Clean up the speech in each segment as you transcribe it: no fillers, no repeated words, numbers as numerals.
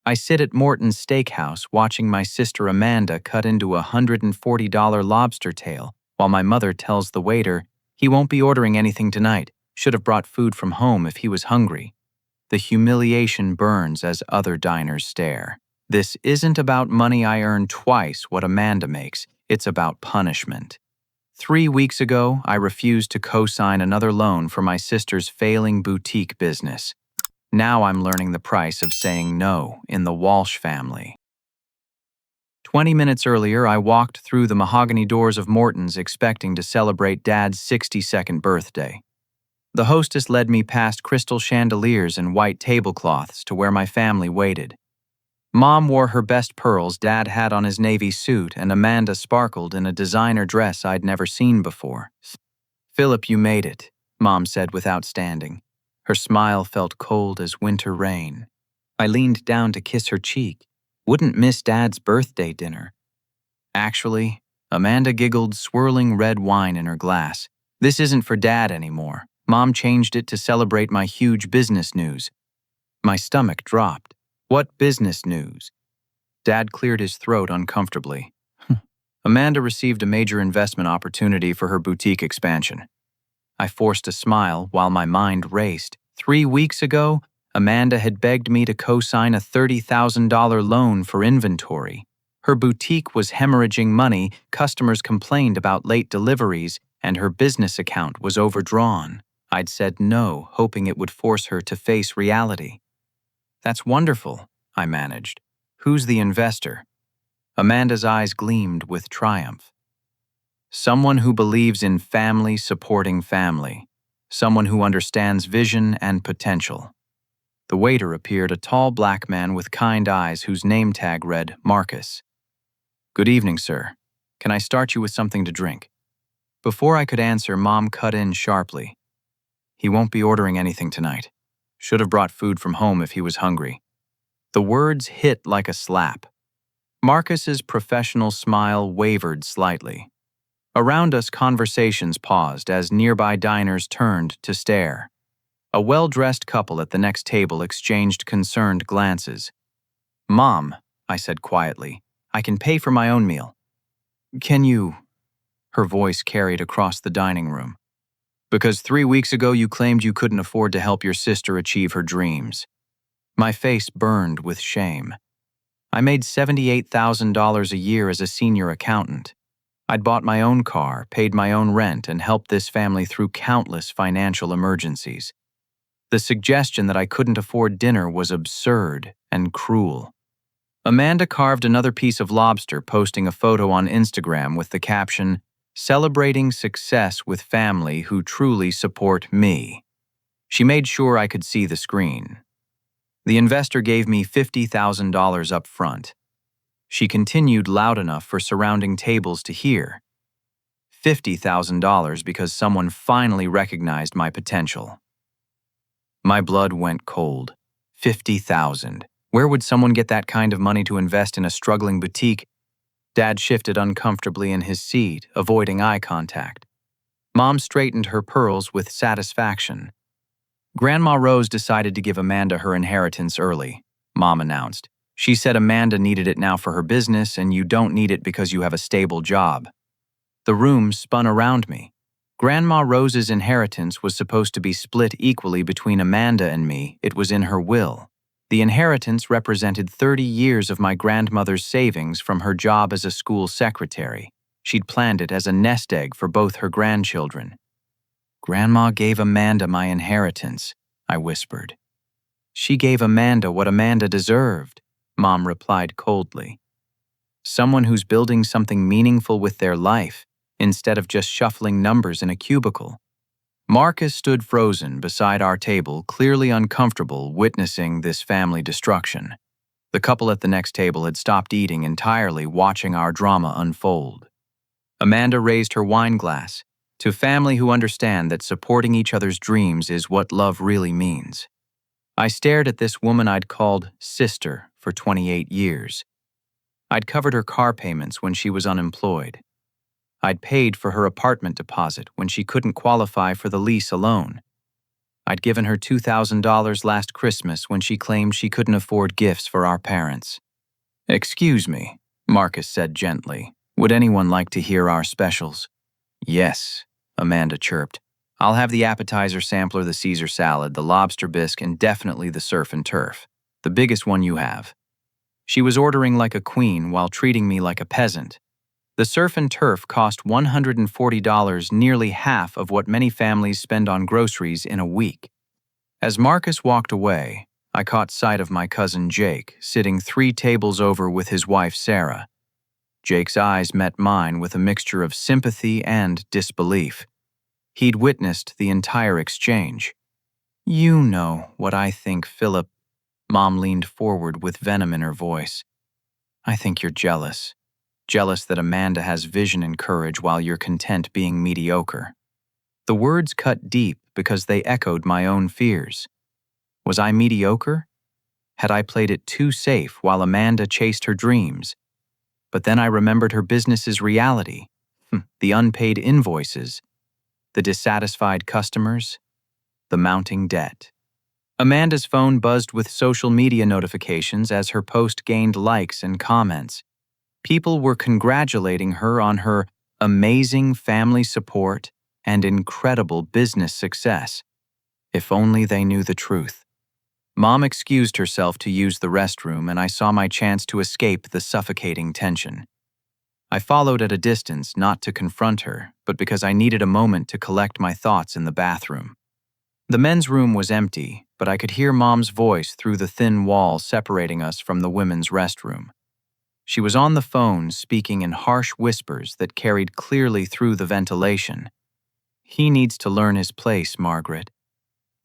I sit at Morton's Steakhouse watching my sister Amanda cut into a $140 lobster tail while my mother tells the waiter he won't be ordering anything tonight, should have brought food from home if he was hungry. The humiliation burns as other diners stare. This isn't about money I earn twice what Amanda makes, it's about punishment. 3 weeks ago, I refused to co-sign another loan for my sister's failing boutique business. Now I'm learning the price of saying no in the Walsh family. 20 minutes earlier, I walked through the mahogany doors of Morton's expecting to celebrate Dad's 62nd birthday. The hostess led me past crystal chandeliers and white tablecloths to where my family waited. Mom wore her best pearls Dad had on his navy suit, and Amanda sparkled in a designer dress I'd never seen before. "Philip, you made it," Mom said without standing. Her smile felt cold as winter rain. I leaned down to kiss her cheek. Wouldn't miss Dad's birthday dinner. Actually, Amanda giggled, swirling red wine in her glass. "This isn't for Dad anymore. Mom changed it to celebrate my huge business news." My stomach dropped. "What business news?" Dad cleared his throat uncomfortably. Amanda received a major investment opportunity for her boutique expansion. I forced a smile while my mind raced. 3 weeks ago, Amanda had begged me to co-sign a $30,000 loan for inventory. Her boutique was hemorrhaging money, customers complained about late deliveries, and her business account was overdrawn. I'd said no, hoping it would force her to face reality. "That's wonderful," I managed. "Who's the investor?" Amanda's eyes gleamed with triumph. "Someone who believes in family supporting family. Someone who understands vision and potential." The waiter appeared, a tall black man with kind eyes whose name tag read Marcus. "Good evening, sir. Can I start you with something to drink?" Before I could answer, Mom cut in sharply. "He won't be ordering anything tonight. Should have brought food from home if he was hungry." The words hit like a slap. Marcus's professional smile wavered slightly. Around us, conversations paused as nearby diners turned to stare. A well-dressed couple at the next table exchanged concerned glances. "Mom," I said quietly, "I can pay for my own meal." "Can you?" Her voice carried across the dining room. "Because 3 weeks ago you claimed you couldn't afford to help your sister achieve her dreams." My face burned with shame. I made $78,000 a year as a senior accountant. I'd bought my own car, paid my own rent, and helped this family through countless financial emergencies. The suggestion that I couldn't afford dinner was absurd and cruel. Amanda carved another piece of lobster, posting a photo on Instagram with the caption, "Celebrating success with family who truly support me." She made sure I could see the screen. The investor gave me $50,000 up front. She continued loud enough for surrounding tables to hear. $50,000 because someone finally recognized my potential. My blood went cold. 50,000. Where would someone get that kind of money to invest in a struggling boutique? Dad shifted uncomfortably in his seat, avoiding eye contact. Mom straightened her pearls with satisfaction. "Grandma Rose decided to give Amanda her inheritance early," Mom announced. "She said Amanda needed it now for her business, and you don't need it because you have a stable job." The room spun around me. Grandma Rose's inheritance was supposed to be split equally between Amanda and me. It was in her will. The inheritance represented 30 years of my grandmother's savings from her job as a school secretary. She'd planned it as a nest egg for both her grandchildren. "Grandma gave Amanda my inheritance," I whispered. "She gave Amanda what Amanda deserved," Mom replied coldly. "Someone who's building something meaningful with their life, instead of just shuffling numbers in a cubicle." Marcus stood frozen beside our table, clearly uncomfortable witnessing this family destruction. The couple at the next table had stopped eating entirely, watching our drama unfold. Amanda raised her wine glass. "To family who understand that supporting each other's dreams is what love really means." I stared at this woman I'd called sister for 28 years. I'd covered her car payments when she was unemployed. I'd paid for her apartment deposit when she couldn't qualify for the lease alone. I'd given her $2,000 last Christmas when she claimed she couldn't afford gifts for our parents. "Excuse me," Marcus said gently. "Would anyone like to hear our specials?" "Yes," Amanda chirped. "I'll have the appetizer sampler, the Caesar salad, the lobster bisque, and definitely the surf and turf. The biggest one you have." She was ordering like a queen while treating me like a peasant. The surf and turf cost $140, nearly half of what many families spend on groceries in a week. As Marcus walked away, I caught sight of my cousin Jake sitting 3 tables over with his wife Sarah. Jake's eyes met mine with a mixture of sympathy and disbelief. He'd witnessed the entire exchange. "You know what I think, Philip." Mom leaned forward with venom in her voice. "I think you're jealous. Jealous that Amanda has vision and courage while you're content being mediocre." The words cut deep because they echoed my own fears. Was I mediocre? Had I played it too safe while Amanda chased her dreams? But then I remembered her business's reality. The unpaid invoices, the dissatisfied customers, the mounting debt. Amanda's phone buzzed with social media notifications as her post gained likes and comments. People were congratulating her on her amazing family support and incredible business success. If only they knew the truth. Mom excused herself to use the restroom, and I saw my chance to escape the suffocating tension. I followed at a distance, not to confront her, but because I needed a moment to collect my thoughts in the bathroom. The men's room was empty, but I could hear Mom's voice through the thin wall separating us from the women's restroom. She was on the phone, speaking in harsh whispers that carried clearly through the ventilation. "He needs to learn his place, Margaret.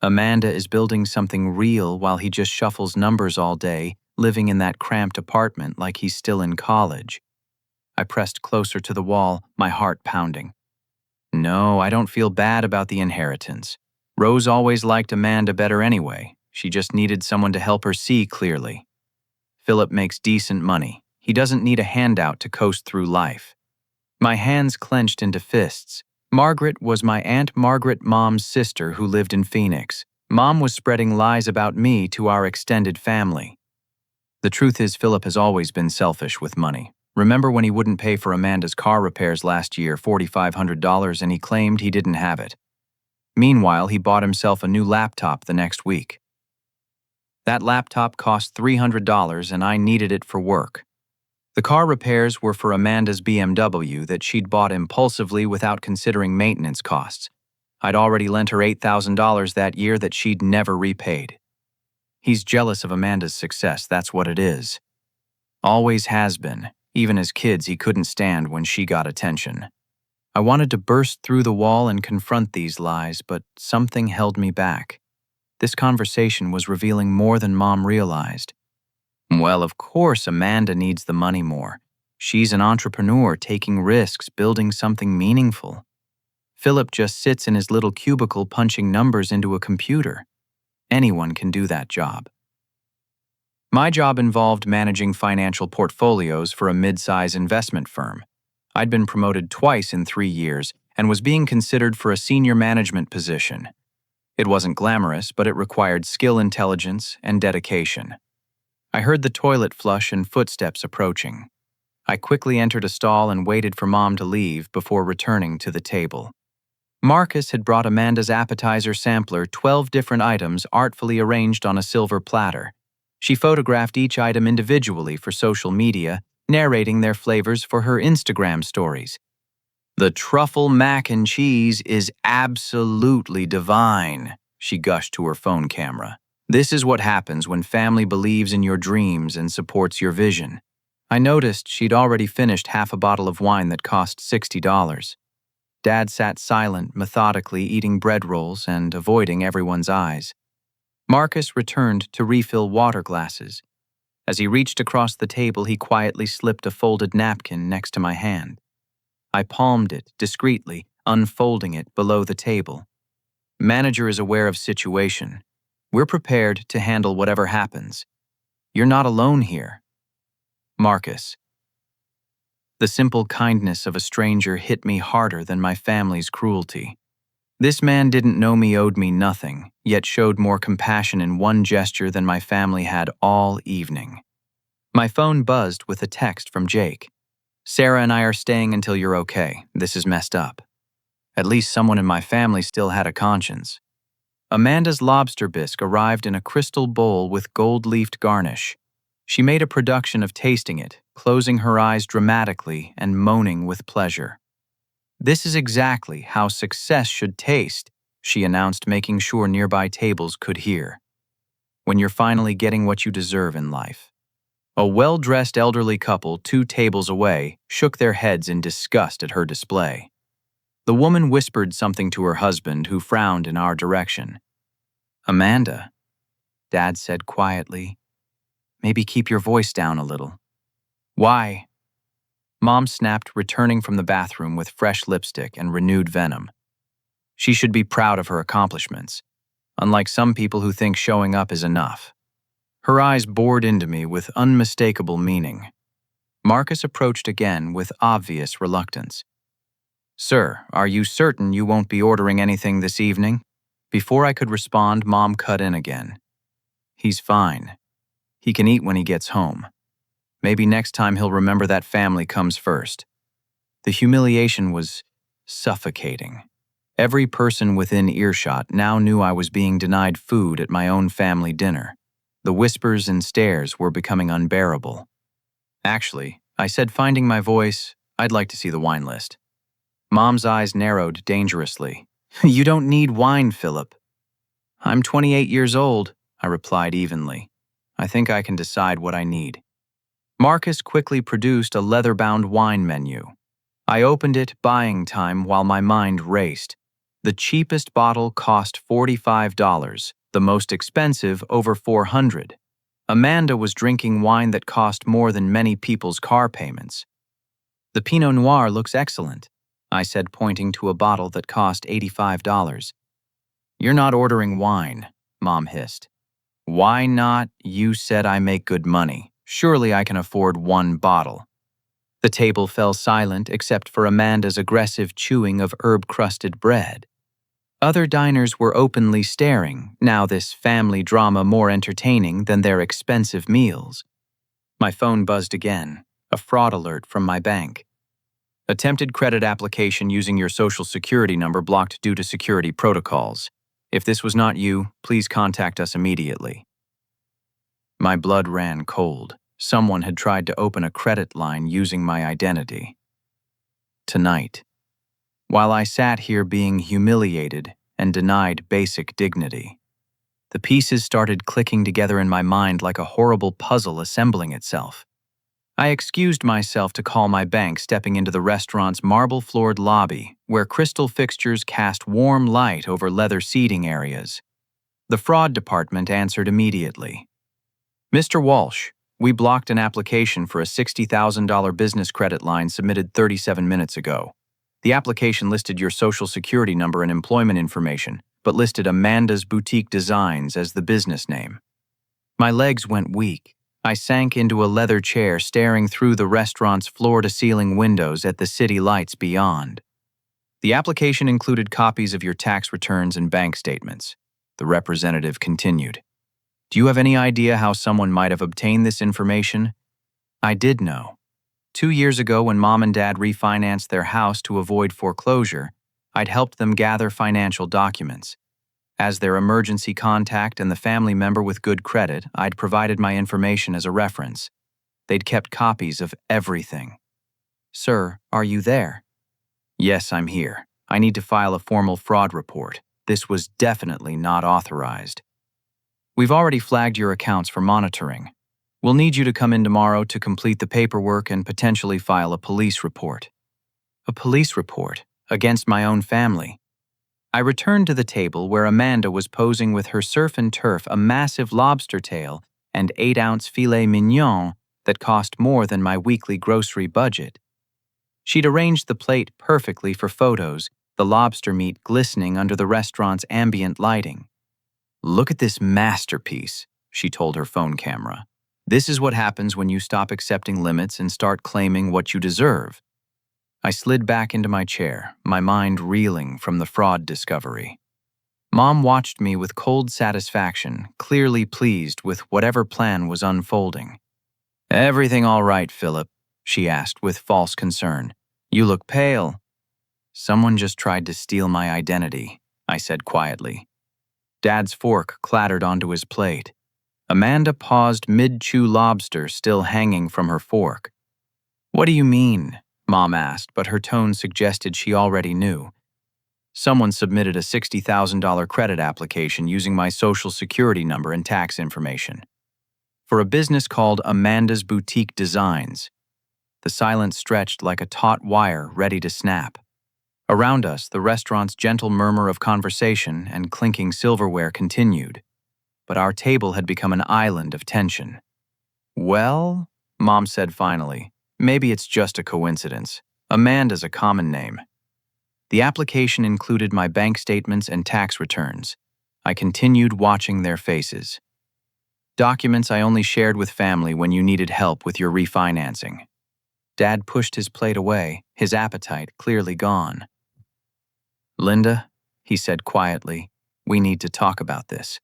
Amanda is building something real while he just shuffles numbers all day, living in that cramped apartment like he's still in college." I pressed closer to the wall, my heart pounding. "No, I don't feel bad about the inheritance. Rose always liked Amanda better anyway. She just needed someone to help her see clearly. Philip makes decent money. He doesn't need a handout to coast through life." My hands clenched into fists. Margaret was my Aunt Margaret, Mom's sister, who lived in Phoenix. Mom was spreading lies about me to our extended family. The truth is, Philip has always been selfish with money. Remember when he wouldn't pay for Amanda's car repairs last year, $4,500, and he claimed he didn't have it? Meanwhile, he bought himself a new laptop the next week. That laptop cost $300, and I needed it for work. The car repairs were for Amanda's BMW that she'd bought impulsively without considering maintenance costs. I'd already lent her $8,000 that year that she'd never repaid. He's jealous of Amanda's success, that's what it is. Always has been. Even as kids, he couldn't stand when she got attention. I wanted to burst through the wall and confront these lies, but something held me back. This conversation was revealing more than Mom realized. Well, of course Amanda needs the money more. She's an entrepreneur taking risks, building something meaningful. Philip just sits in his little cubicle punching numbers into a computer. Anyone can do that job. My job involved managing financial portfolios for a mid-size investment firm. I'd been promoted twice in 3 years and was being considered for a senior management position. It wasn't glamorous, but it required skill, intelligence, and dedication. I heard the toilet flush and footsteps approaching. I quickly entered a stall and waited for Mom to leave before returning to the table. Marcus had brought Amanda's appetizer sampler, 12 different items artfully arranged on a silver platter. She photographed each item individually for social media, narrating their flavors for her Instagram stories. "The truffle mac and cheese is absolutely divine," she gushed to her phone camera. "This is what happens when family believes in your dreams and supports your vision." I noticed she'd already finished half a bottle of wine that cost $60. Dad sat silent, methodically eating bread rolls and avoiding everyone's eyes. Marcus returned to refill water glasses. As he reached across the table, he quietly slipped a folded napkin next to my hand. I palmed it discreetly, unfolding it below the table. "Manager is aware of situation. We're prepared to handle whatever happens. You're not alone here." Marcus. The simple kindness of a stranger hit me harder than my family's cruelty. This man didn't know me, owed me nothing, yet showed more compassion in one gesture than my family had all evening. My phone buzzed with a text from Jake. "Sarah and I are staying until you're okay. This is messed up." At least someone in my family still had a conscience. Amanda's lobster bisque arrived in a crystal bowl with gold-leafed garnish. She made a production of tasting it, closing her eyes dramatically and moaning with pleasure. "This is exactly how success should taste," she announced, making sure nearby tables could hear. "When you're finally getting what you deserve in life." A well-dressed elderly couple 2 tables away shook their heads in disgust at her display. The woman whispered something to her husband, who frowned in our direction. "Amanda," Dad said quietly, "maybe keep your voice down a little." "Why?" Mom snapped, returning from the bathroom with fresh lipstick and renewed venom. She should be proud of her accomplishments, unlike some people who think showing up is enough. Her eyes bored into me with unmistakable meaning. Marcus approached again with obvious reluctance. "Sir, are you certain you won't be ordering anything this evening?" Before I could respond, Mom cut in again. "He's fine. He can eat when he gets home. Maybe next time he'll remember that family comes first." The humiliation was suffocating. Every person within earshot now knew I was being denied food at my own family dinner. The whispers and stares were becoming unbearable. "Actually," I said, finding my voice, "I'd like to see the wine list." Mom's eyes narrowed dangerously. "You don't need wine, Philip." "I'm 28 years old," I replied evenly. "I think I can decide what I need." Marcus quickly produced a leather-bound wine menu. I opened it, buying time while my mind raced. The cheapest bottle cost $45, the most expensive over $400. Amanda was drinking wine that cost more than many people's car payments. "The Pinot Noir looks excellent," I said, pointing to a bottle that cost $85. "You're not ordering wine," Mom hissed. "Why not? You said I make good money. Surely I can afford 1 bottle." The table fell silent except for Amanda's aggressive chewing of herb-crusted bread. Other diners were openly staring, now this family drama more entertaining than their expensive meals. My phone buzzed again, a fraud alert from my bank. "Attempted credit application using your social security number blocked due to security protocols. If this was not you, please contact us immediately." My blood ran cold. Someone had tried to open a credit line using my identity. Tonight, while I sat here being humiliated and denied basic dignity, the pieces started clicking together in my mind like a horrible puzzle assembling itself. I excused myself to call my bank, stepping into the restaurant's marble-floored lobby, where crystal fixtures cast warm light over leather seating areas. The fraud department answered immediately. "Mr. Walsh, we blocked an application for a $60,000 business credit line submitted 37 minutes ago. The application listed your social security number and employment information, but listed Amanda's Boutique Designs as the business name." My legs went weak. I sank into a leather chair, staring through the restaurant's floor-to-ceiling windows at the city lights beyond. "The application included copies of your tax returns and bank statements," the representative continued. "Do you have any idea how someone might have obtained this information?" I did know. 2 years ago, when Mom and Dad refinanced their house to avoid foreclosure, I'd helped them gather financial documents. As their emergency contact and the family member with good credit, I'd provided my information as a reference. They'd kept copies of everything. "Sir, are you there?" "Yes, I'm here. I need to file a formal fraud report. This was definitely not authorized." "We've already flagged your accounts for monitoring. We'll need you to come in tomorrow to complete the paperwork and potentially file a police report." A police report? Against my own family? I returned to the table where Amanda was posing with her surf and turf, a massive lobster tail, and 8-ounce filet mignon that cost more than my weekly grocery budget. She'd arranged the plate perfectly for photos, the lobster meat glistening under the restaurant's ambient lighting. "Look at this masterpiece," she told her phone camera. "This is what happens when you stop accepting limits and start claiming what you deserve." I slid back into my chair, my mind reeling from the fraud discovery. Mom watched me with cold satisfaction, clearly pleased with whatever plan was unfolding. "Everything all right, Philip?" she asked with false concern. "You look pale." "Someone just tried to steal my identity," I said quietly. Dad's fork clattered onto his plate. Amanda paused mid-chew lobster still hanging from her fork. "What do you mean?" Mom asked, but her tone suggested she already knew. "Someone submitted a $60,000 credit application using my social security number and tax information for a business called Amanda's Boutique Designs." The silence stretched like a taut wire ready to snap. Around us, the restaurant's gentle murmur of conversation and clinking silverware continued, but our table had become an island of tension. "Well," Mom said finally, "maybe it's just a coincidence. Amanda's a common name." The application included my bank statements and tax returns. I continued watching their faces. "Documents I only shared with family when you needed help with your refinancing." Dad pushed his plate away, his appetite clearly gone. "Linda," he said quietly, "we need to talk about this."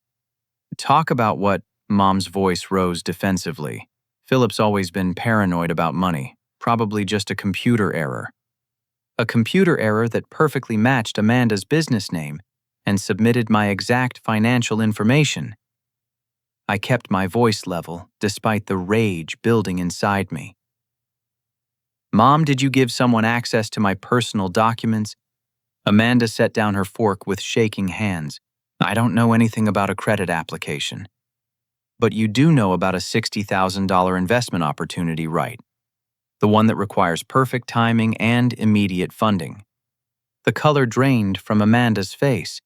"Talk about what?" Mom's voice rose defensively. "Philip's always been paranoid about money, probably just a computer error." A computer error that perfectly matched Amanda's business name and submitted my exact financial information. I kept my voice level despite the rage building inside me. "Mom, did you give someone access to my personal documents?" Amanda set down her fork with shaking hands. "I don't know anything about a credit application." "But you do know about a $60,000 investment opportunity, right? The one that requires perfect timing and immediate funding." The color drained from Amanda's face.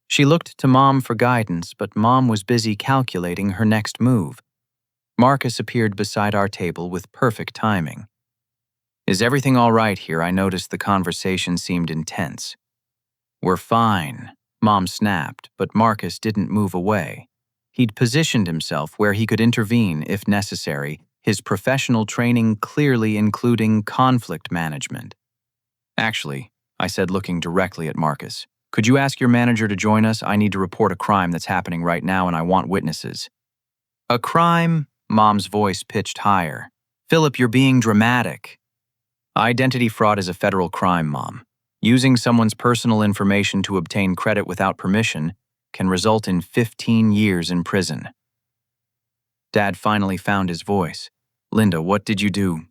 She looked to Mom for guidance, but Mom was busy calculating her next move. Marcus appeared beside our table with perfect timing. "Is everything all right here?" I noticed the conversation seemed intense. "We're fine," Mom snapped, but Marcus didn't move away. He'd positioned himself where he could intervene if necessary, his professional training clearly including conflict management. "Actually," I said, looking directly at Marcus, "could you ask your manager to join us? I need to report a crime that's happening right now and I want witnesses." "A crime?" Mom's voice pitched higher. "Philip, you're being dramatic." "Identity fraud is a federal crime, Mom. Using someone's personal information to obtain credit without permission can result in 15 years in prison." Dad finally found his voice. "Linda, what did you do?"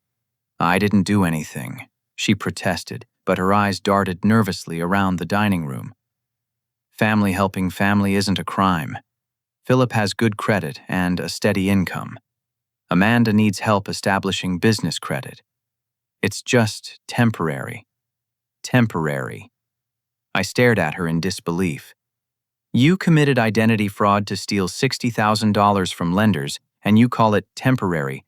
"I didn't do anything," she protested, but her eyes darted nervously around the dining room. "Family helping family isn't a crime. Philip has good credit and a steady income. Amanda needs help establishing business credit. It's just temporary." Temporary. I stared at her in disbelief. "You committed identity fraud to steal $60,000 from lenders, and you call it temporary."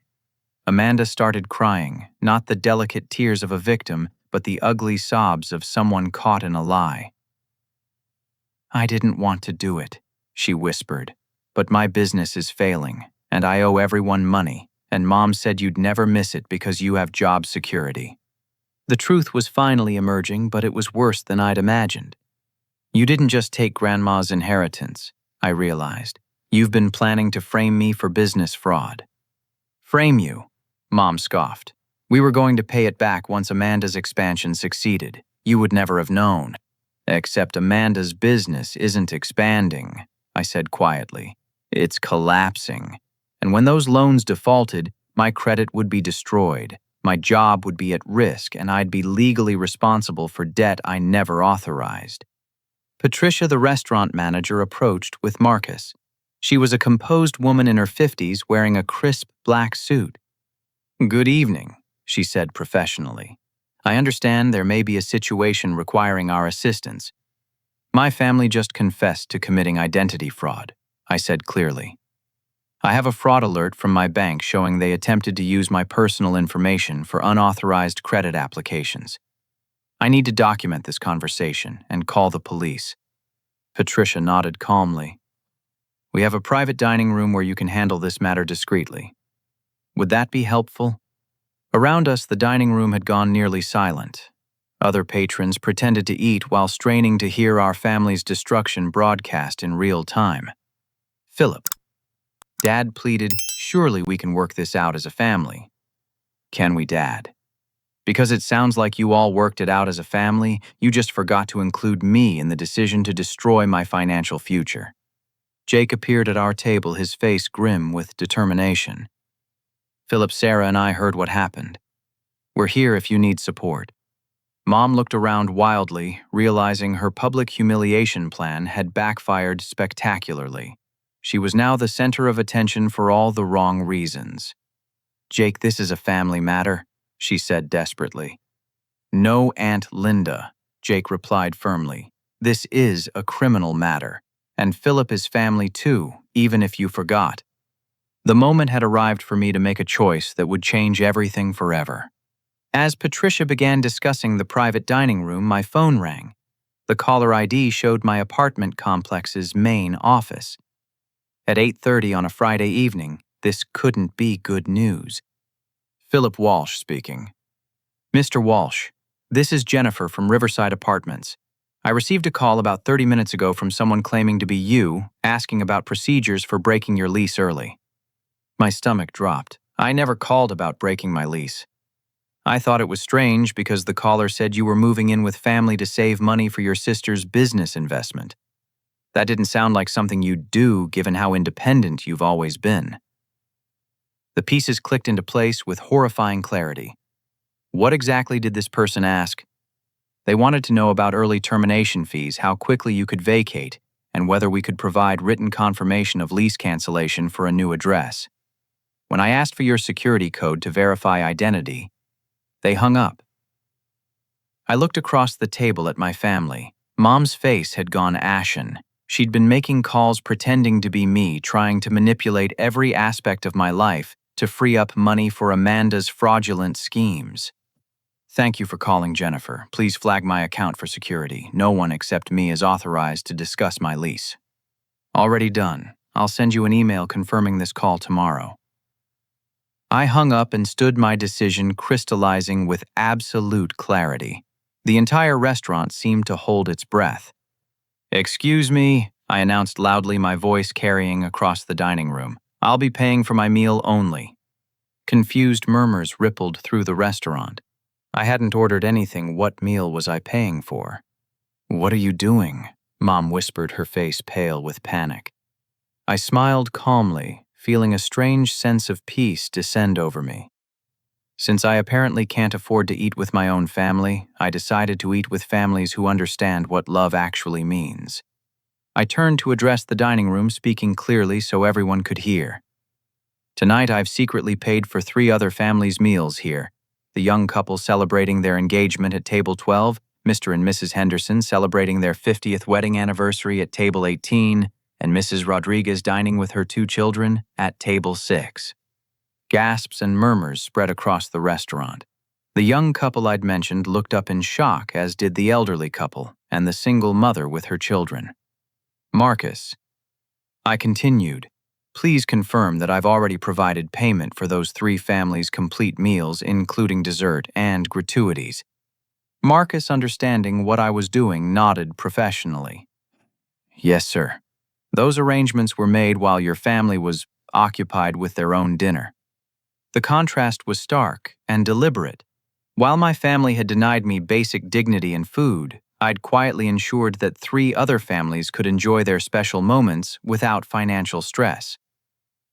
Amanda started crying, not the delicate tears of a victim, but the ugly sobs of someone caught in a lie. "I didn't want to do it," she whispered, "but my business is failing, and I owe everyone money, and Mom said you'd never miss it because you have job security." The truth was finally emerging, but it was worse than I'd imagined. "You didn't just take Grandma's inheritance," I realized. "You've been planning to frame me for business fraud." "Frame you?" Mom scoffed. "We were going to pay it back once Amanda's expansion succeeded. You would never have known." "Except Amanda's business isn't expanding," I said quietly. "It's collapsing. And when those loans defaulted, my credit would be destroyed. My job would be at risk, and I'd be legally responsible for debt I never authorized." Patricia, the restaurant manager, approached with Marcus. She was a composed woman in her 50s wearing a crisp black suit. "Good evening," she said professionally. "I understand there may be a situation requiring our assistance." "My family just confessed to committing identity fraud," I said clearly. "I have a fraud alert from my bank showing they attempted to use my personal information for unauthorized credit applications. I need to document this conversation and call the police." Patricia nodded calmly. "We have a private dining room where you can handle this matter discreetly. Would that be helpful?" Around us, the dining room had gone nearly silent. Other patrons pretended to eat while straining to hear our family's destruction broadcast in real time. Philip. Dad pleaded, "Surely we can work this out as a family." "Can we, Dad? Because it sounds like you all worked it out as a family, you just forgot to include me in the decision to destroy my financial future." Jake appeared at our table, his face grim with determination. "Philip, Sarah, and I heard what happened. We're here if you need support." Mom looked around wildly, realizing her public humiliation plan had backfired spectacularly. She was now the center of attention for all the wrong reasons. "Jake, this is a family matter," she said desperately. "No, Aunt Linda," Jake replied firmly. "This is a criminal matter. And Philip is family too, even if you forgot." The moment had arrived for me to make a choice that would change everything forever. As Patricia began discussing the private dining room, my phone rang. The caller ID showed my apartment complex's main office. At 8:30 on a Friday evening, this couldn't be good news. Philip Walsh speaking. "Mr. Walsh, this is Jennifer from Riverside Apartments. I received a call about 30 minutes ago from someone claiming to be you, asking about procedures for breaking your lease early." My stomach dropped. I never called about breaking my lease. I thought it was strange because the caller said you were moving in with family to save money for your sister's business investment. That didn't sound like something you'd do given how independent you've always been. The pieces clicked into place with horrifying clarity. What exactly did this person ask? They wanted to know about early termination fees, how quickly you could vacate, and whether we could provide written confirmation of lease cancellation for a new address. When I asked for your security code to verify identity, they hung up. I looked across the table at my family. Mom's face had gone ashen. She'd been making calls pretending to be me, trying to manipulate every aspect of my life to free up money for Amanda's fraudulent schemes. "Thank you for calling, Jennifer. Please flag my account for security. No one except me is authorized to discuss my lease." "Already done. I'll send you an email confirming this call tomorrow." I hung up and stood my decision crystallizing with absolute clarity. The entire restaurant seemed to hold its breath. "Excuse me," I announced loudly, my voice carrying across the dining room. "I'll be paying for my meal only." Confused murmurs rippled through the restaurant. I hadn't ordered anything. What meal was I paying for? "What are you doing?" Mom whispered, her face pale with panic. I smiled calmly, feeling a strange sense of peace descend over me. Since I apparently can't afford to eat with my own family, I decided to eat with families who understand what love actually means. I turned to address the dining room, speaking clearly so everyone could hear. "Tonight I've secretly paid for 3 other families' meals here. The young couple celebrating their engagement at table 12, Mr. and Mrs. Henderson celebrating their 50th wedding anniversary at table 18, and Mrs. Rodriguez dining with her 2 children at table 6. Gasps and murmurs spread across the restaurant. The young couple I'd mentioned looked up in shock, as did the elderly couple and the single mother with her children. "Marcus," I continued, "please confirm that I've already provided payment for those 3 families' complete meals, including dessert and gratuities." Marcus, understanding what I was doing, nodded professionally. "Yes, sir. Those arrangements were made while your family was occupied with their own dinner." The contrast was stark and deliberate. While my family had denied me basic dignity and food, I'd quietly ensured that 3 other families could enjoy their special moments without financial stress.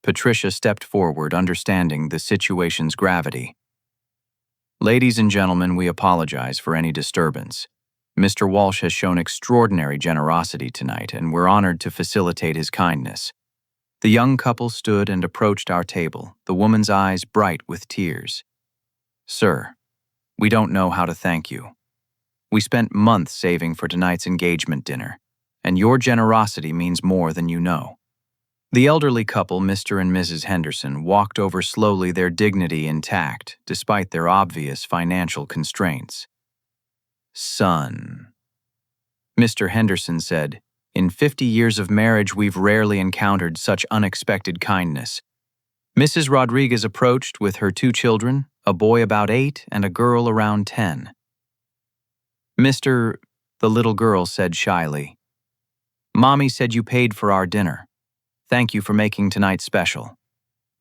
Patricia stepped forward, understanding the situation's gravity. "Ladies and gentlemen, we apologize for any disturbance. Mr. Walsh has shown extraordinary generosity tonight, and we're honored to facilitate his kindness." The young couple stood and approached our table, the woman's eyes bright with tears. "Sir, we don't know how to thank you. We spent months saving for tonight's engagement dinner, and your generosity means more than you know." The elderly couple, Mr. and Mrs. Henderson, walked over slowly, their dignity intact, despite their obvious financial constraints. "Son," Mr. Henderson said, "in 50 years of marriage, we've rarely encountered such unexpected kindness." Mrs. Rodriguez approached with her 2 children, a boy about 8 and a girl around 10. Mr. The little girl said shyly. Mommy said you paid for our dinner. Thank you for making tonight special.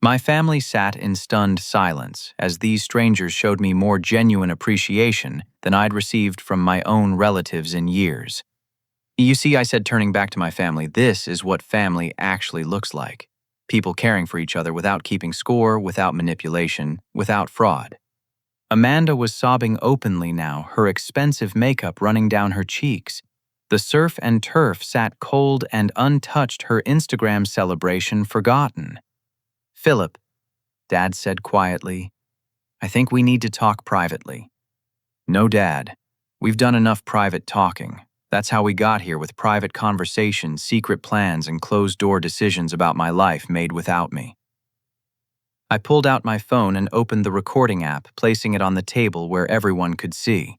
My family sat in stunned silence as these strangers showed me more genuine appreciation than I'd received from my own relatives in years. You see, I said, turning back to my family, this is what family actually looks like. People caring for each other without keeping score, without manipulation, without fraud. Amanda was sobbing openly now, her expensive makeup running down her cheeks. The surf and turf sat cold and untouched, her Instagram celebration forgotten. Philip, Dad said quietly, I think we need to talk privately. No, Dad. We've done enough private talking. That's how we got here, with private conversations, secret plans, and closed-door decisions about my life made without me. I pulled out my phone and opened the recording app, placing it on the table where everyone could see.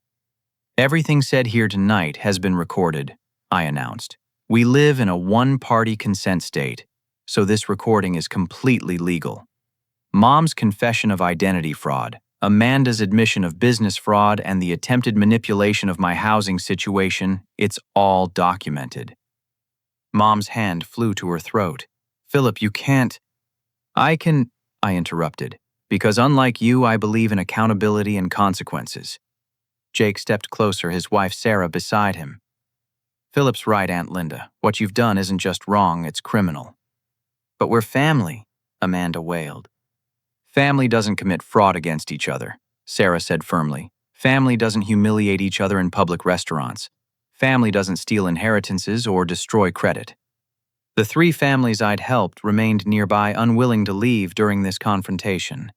Everything said here tonight has been recorded, I announced. We live in a one-party consent state, so this recording is completely legal. Mom's confession of identity fraud, Amanda's admission of business fraud, and the attempted manipulation of my housing situation, it's all documented. Mom's hand flew to her throat. Philip, you can't. I can, I interrupted, because unlike you, I believe in accountability and consequences. Jake stepped closer, his wife Sarah beside him. Philip's right, Aunt Linda. What you've done isn't just wrong, it's criminal. But we're family, Amanda wailed. Family doesn't commit fraud against each other, Sarah said firmly. Family doesn't humiliate each other in public restaurants. Family doesn't steal inheritances or destroy credit. The three families I'd helped remained nearby, unwilling to leave during this confrontation.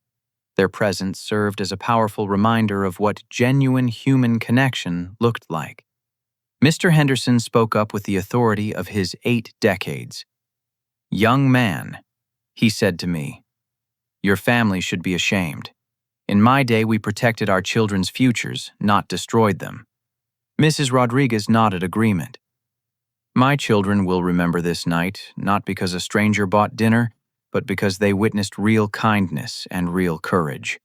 Their presence served as a powerful reminder of what genuine human connection looked like. Mr. Henderson spoke up with the authority of his 8 decades. Young man, he said to me, your family should be ashamed. In my day, we protected our children's futures, not destroyed them. Mrs. Rodriguez nodded agreement. My children will remember this night, not because a stranger bought dinner, but because they witnessed real kindness and real courage.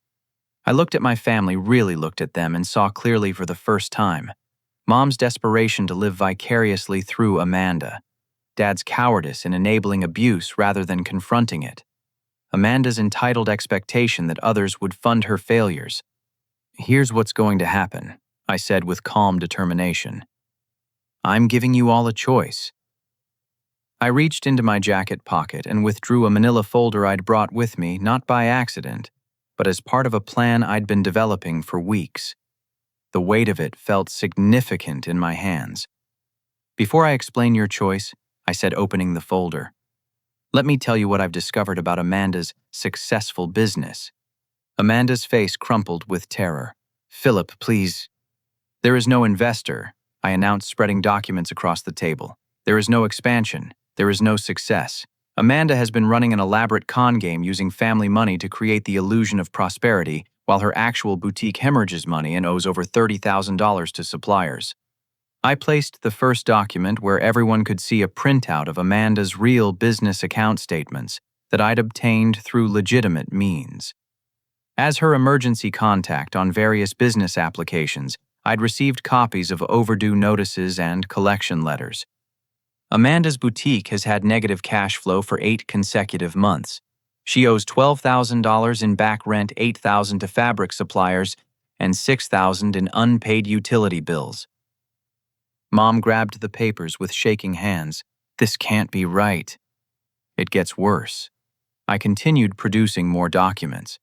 I looked at my family, really looked at them, and saw clearly for the first time. Mom's desperation to live vicariously through Amanda. Dad's cowardice in enabling abuse rather than confronting it. Amanda's entitled expectation that others would fund her failures. Here's what's going to happen, I said with calm determination. I'm giving you all a choice. I reached into my jacket pocket and withdrew a manila folder I'd brought with me, not by accident, but as part of a plan I'd been developing for weeks. The weight of it felt significant in my hands. Before I explain your choice, I said, opening the folder, let me tell you what I've discovered about Amanda's successful business. Amanda's face crumpled with terror. Philip, please. There is no investor, I announced, spreading documents across the table. There is no expansion. There is no success. Amanda has been running an elaborate con game using family money to create the illusion of prosperity, while her actual boutique hemorrhages money and owes over $30,000 to suppliers. I placed the first document where everyone could see a printout of Amanda's real business account statements that I'd obtained through legitimate means. As her emergency contact on various business applications, I'd received copies of overdue notices and collection letters. Amanda's boutique has had negative cash flow for 8 consecutive months. She owes $12,000 in back rent, $8,000 to fabric suppliers, and $6,000 in unpaid utility bills. Mom grabbed the papers with shaking hands. This can't be right. It gets worse. I continued producing more documents.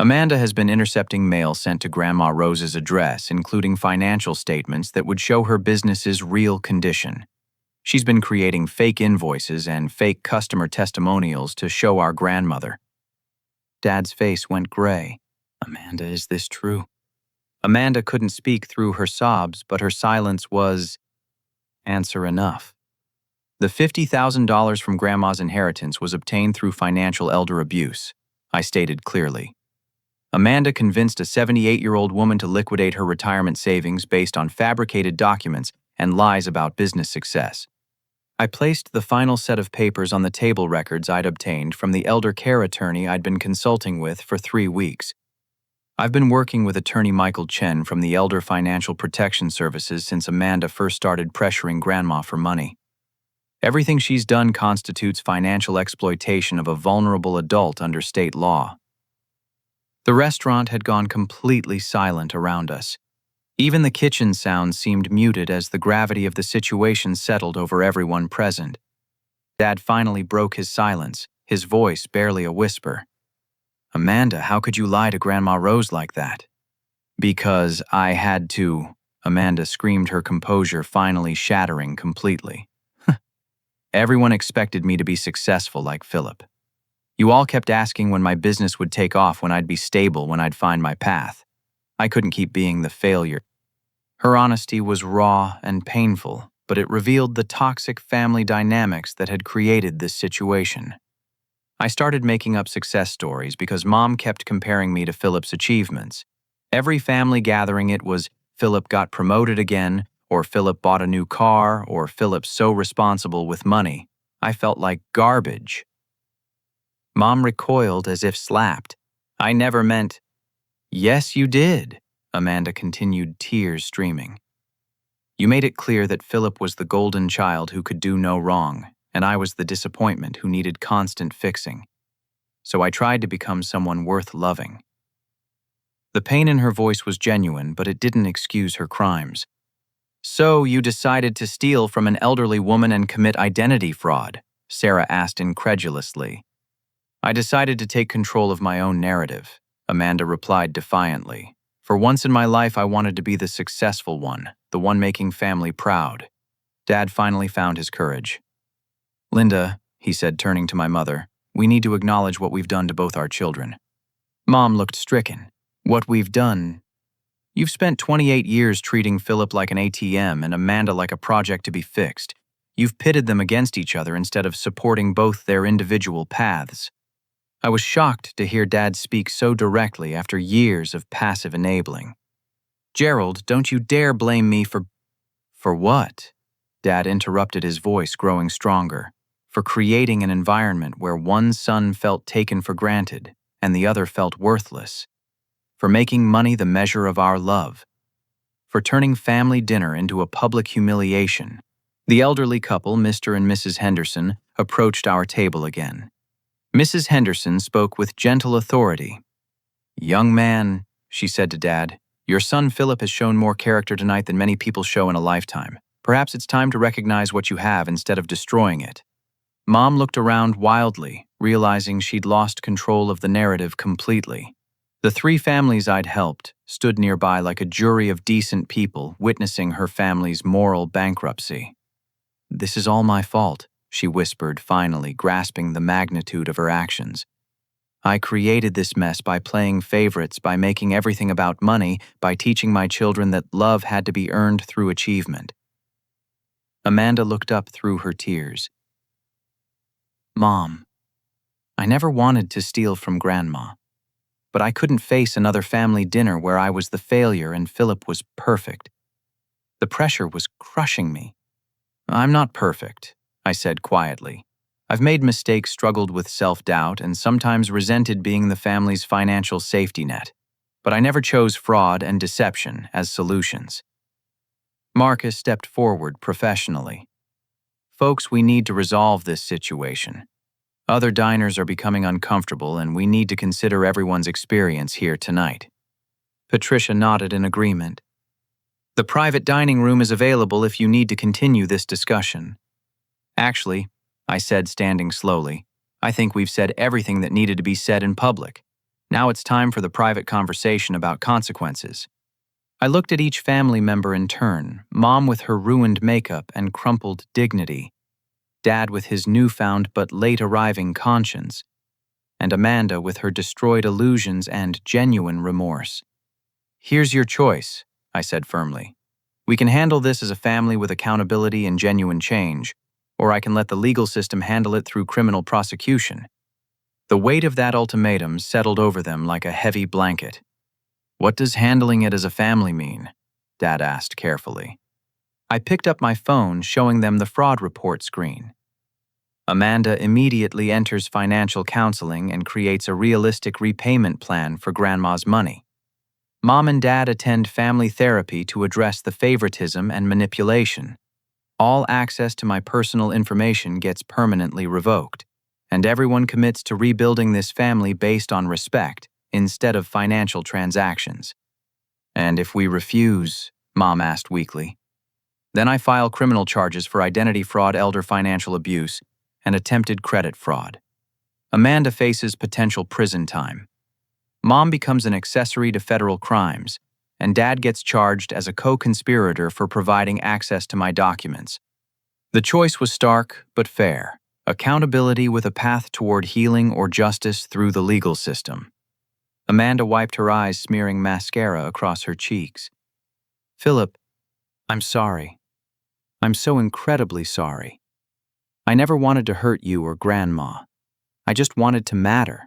Amanda has been intercepting mail sent to Grandma Rose's address, including financial statements that would show her business's real condition. She's been creating fake invoices and fake customer testimonials to show our grandmother. Dad's face went gray. Amanda, is this true? Amanda couldn't speak through her sobs, but her silence was answer enough. The $50,000 from Grandma's inheritance was obtained through financial elder abuse, I stated clearly. Amanda convinced a 78-year-old woman to liquidate her retirement savings based on fabricated documents and lies about business success. I placed the final set of papers on the table records I'd obtained from the elder care attorney I'd been consulting with for 3 weeks. I've been working with attorney Michael Chen from the Elder Financial Protection Services since Amanda first started pressuring Grandma for money. Everything she's done constitutes financial exploitation of a vulnerable adult under state law. The restaurant had gone completely silent around us. Even the kitchen sounds seemed muted as the gravity of the situation settled over everyone present. Dad finally broke his silence, his voice barely a whisper. "Amanda, how could you lie to Grandma Rose like that?" "Because I had to," Amanda screamed, her composure finally shattering completely. "Everyone expected me to be successful like Philip. You all kept asking when my business would take off, when I'd be stable, when I'd find my path. I couldn't keep being the failure." Her honesty was raw and painful, but it revealed the toxic family dynamics that had created this situation. I started making up success stories because Mom kept comparing me to Philip's achievements. Every family gathering it was, "Philip got promoted again," or "Philip bought a new car," or "Philip's so responsible with money." I felt like garbage. Mom recoiled as if slapped. "I never meant—" "Yes, you did," Amanda continued, tears streaming. "You made it clear that Philip was the golden child who could do no wrong, and I was the disappointment who needed constant fixing. So I tried to become someone worth loving." The pain in her voice was genuine, but it didn't excuse her crimes. "So you decided to steal from an elderly woman and commit identity fraud?" Sarah asked incredulously. "I decided to take control of my own narrative," Amanda replied defiantly. "For once in my life, I wanted to be the successful one, the one making family proud." Dad finally found his courage. "Linda," he said, turning to my mother, "we need to acknowledge what we've done to both our children." Mom looked stricken. "What we've done? You've spent 28 years treating Philip like an ATM and Amanda like a project to be fixed. You've pitted them against each other instead of supporting both their individual paths." I was shocked to hear Dad speak so directly after years of passive enabling. "Gerald, don't you dare blame me for—" "For what?" Dad interrupted, his voice growing stronger. "For creating an environment where one son felt taken for granted and the other felt worthless. For making money the measure of our love. For turning family dinner into a public humiliation." The elderly couple, Mr. and Mrs. Henderson, approached our table again. Mrs. Henderson spoke with gentle authority. "Young man," she said to Dad, "your son Philip has shown more character tonight than many people show in a lifetime. Perhaps it's time to recognize what you have instead of destroying it." Mom looked around wildly, realizing she'd lost control of the narrative completely. The three families I'd helped stood nearby like a jury of decent people witnessing her family's moral bankruptcy. "This is all my fault," she whispered, finally grasping the magnitude of her actions. "I created this mess by playing favorites, by making everything about money, by teaching my children that love had to be earned through achievement." Amanda looked up through her tears. "Mom, I never wanted to steal from Grandma, but I couldn't face another family dinner where I was the failure and Philip was perfect. The pressure was crushing me." "I'm not perfect," I said quietly. "I've made mistakes, struggled with self-doubt, and sometimes resented being the family's financial safety net. But I never chose fraud and deception as solutions." Marcus stepped forward professionally. "Folks, we need to resolve this situation. Other diners are becoming uncomfortable, and we need to consider everyone's experience here tonight." Patricia nodded in agreement. "The private dining room is available if you need to continue this discussion." "Actually," I said, standing slowly, "I think we've said everything that needed to be said in public. Now it's time for the private conversation about consequences." I looked at each family member in turn, Mom with her ruined makeup and crumpled dignity, Dad with his newfound but late-arriving conscience, and Amanda with her destroyed illusions and genuine remorse. "Here's your choice," I said firmly. "We can handle this as a family with accountability and genuine change, or I can let the legal system handle it through criminal prosecution." The weight of that ultimatum settled over them like a heavy blanket. "What does handling it as a family mean?" Dad asked carefully. I picked up my phone, showing them the fraud report screen. "Amanda immediately enters financial counseling and creates a realistic repayment plan for Grandma's money. Mom and Dad attend family therapy to address the favoritism and manipulation. All access to my personal information gets permanently revoked, and everyone commits to rebuilding this family based on respect instead of financial transactions. And if we refuse, Mom asked weakly. Then I file criminal charges for identity fraud, elder financial abuse, and attempted credit fraud. Amanda faces potential prison time. Mom becomes an accessory to federal crimes, and Dad gets charged as a co-conspirator for providing access to my documents. The choice was stark but fair: accountability with a path toward healing or justice through the legal system. Amanda wiped her eyes, smearing mascara across her cheeks. Philip, I'm sorry. I'm so incredibly sorry. I never wanted to hurt you or Grandma. I just wanted to matter.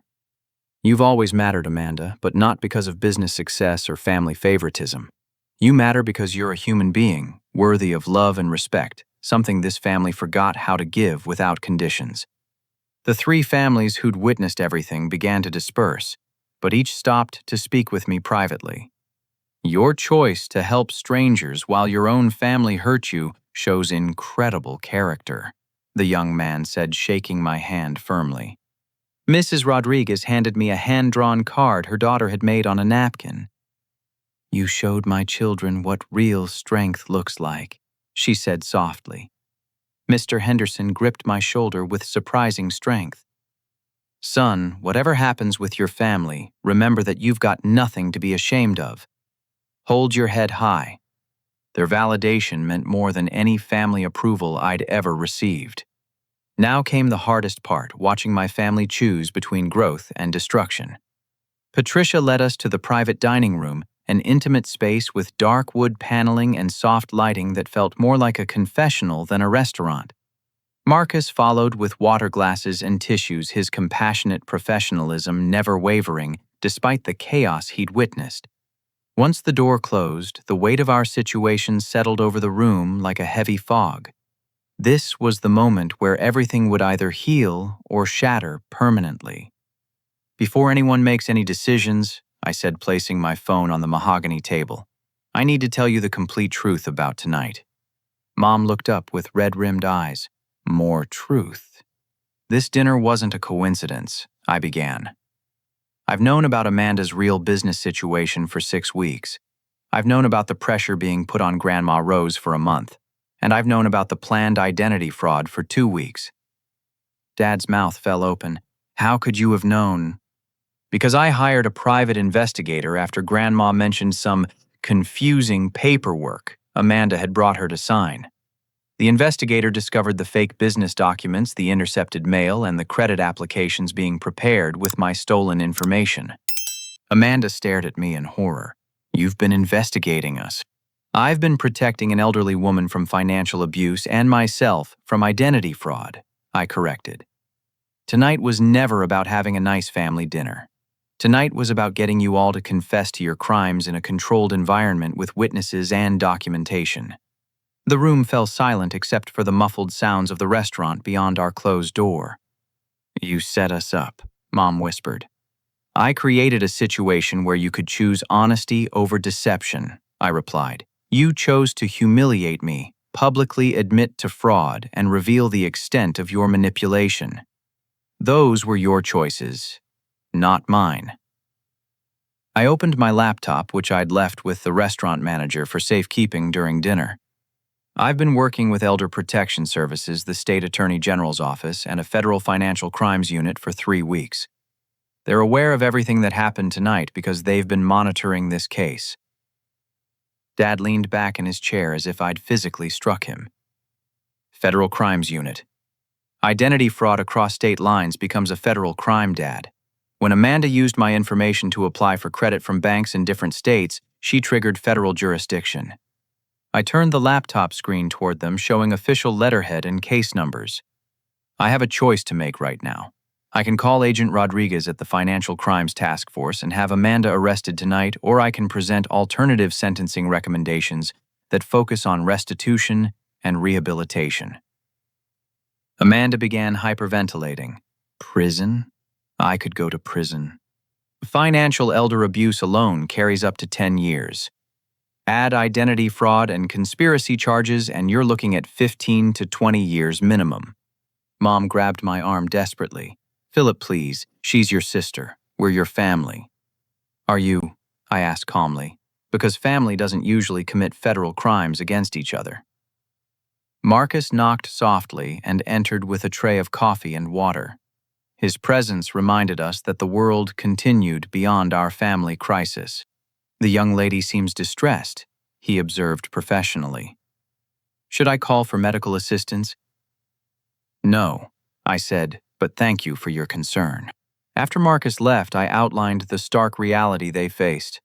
You've always mattered, Amanda, but not because of business success or family favoritism. You matter because you're a human being, worthy of love and respect, something this family forgot how to give without conditions. The three families who'd witnessed everything began to disperse, but each stopped to speak with me privately. Your choice to help strangers while your own family hurt you shows incredible character, the young man said, shaking my hand firmly. Mrs. Rodriguez handed me a hand-drawn card her daughter had made on a napkin. You showed my children what real strength looks like, she said softly. Mr. Henderson gripped my shoulder with surprising strength. Son, whatever happens with your family, remember that you've got nothing to be ashamed of. Hold your head high. Their validation meant more than any family approval I'd ever received. Now came the hardest part, watching my family choose between growth and destruction. Patricia led us to the private dining room, an intimate space with dark wood paneling and soft lighting that felt more like a confessional than a restaurant. Marcus followed with water glasses and tissues, his compassionate professionalism never wavering despite the chaos he'd witnessed. Once the door closed, the weight of our situation settled over the room like a heavy fog. This was the moment where everything would either heal or shatter permanently. Before anyone makes any decisions, I said, placing my phone on the mahogany table, I need to tell you the complete truth about tonight. Mom looked up with red-rimmed eyes. More truth. This dinner wasn't a coincidence, I began. I've known about Amanda's real business situation for 6 weeks. I've known about the pressure being put on Grandma Rose for a month. And I've known about the planned identity fraud for 2 weeks. Dad's mouth fell open. How could you have known? Because I hired a private investigator after Grandma mentioned some confusing paperwork Amanda had brought her to sign. The investigator discovered the fake business documents, the intercepted mail, and the credit applications being prepared with my stolen information. Amanda stared at me in horror. You've been investigating us. I've been protecting an elderly woman from financial abuse and myself from identity fraud, I corrected. Tonight was never about having a nice family dinner. Tonight was about getting you all to confess to your crimes in a controlled environment with witnesses and documentation. The room fell silent except for the muffled sounds of the restaurant beyond our closed door. You set us up, Mom whispered. I created a situation where you could choose honesty over deception, I replied. You chose to humiliate me, publicly admit to fraud, and reveal the extent of your manipulation. Those were your choices, not mine. I opened my laptop, which I'd left with the restaurant manager for safekeeping during dinner. I've been working with Elder Protection Services, the State Attorney General's office, and a federal financial crimes unit for 3 weeks. They're aware of everything that happened tonight because they've been monitoring this case. Dad leaned back in his chair as if I'd physically struck him. Federal Crimes Unit. Identity fraud across state lines becomes a federal crime, Dad. When Amanda used my information to apply for credit from banks in different states, she triggered federal jurisdiction. I turned the laptop screen toward them, showing official letterhead and case numbers. I have a choice to make right now. I can call Agent Rodriguez at the Financial Crimes Task Force and have Amanda arrested tonight, or I can present alternative sentencing recommendations that focus on restitution and rehabilitation. Amanda began hyperventilating. Prison? I could go to prison. Financial elder abuse alone carries up to 10 years. Add identity fraud and conspiracy charges, and you're looking at 15 to 20 years minimum. Mom grabbed my arm desperately. Philip, please. She's your sister. We're your family. Are you? I asked calmly, because family doesn't usually commit federal crimes against each other. Marcus knocked softly and entered with a tray of coffee and water. His presence reminded us that the world continued beyond our family crisis. The young lady seems distressed, he observed professionally. Should I call for medical assistance? No, I said, but thank you for your concern. After Marcus left, I outlined the stark reality they faced.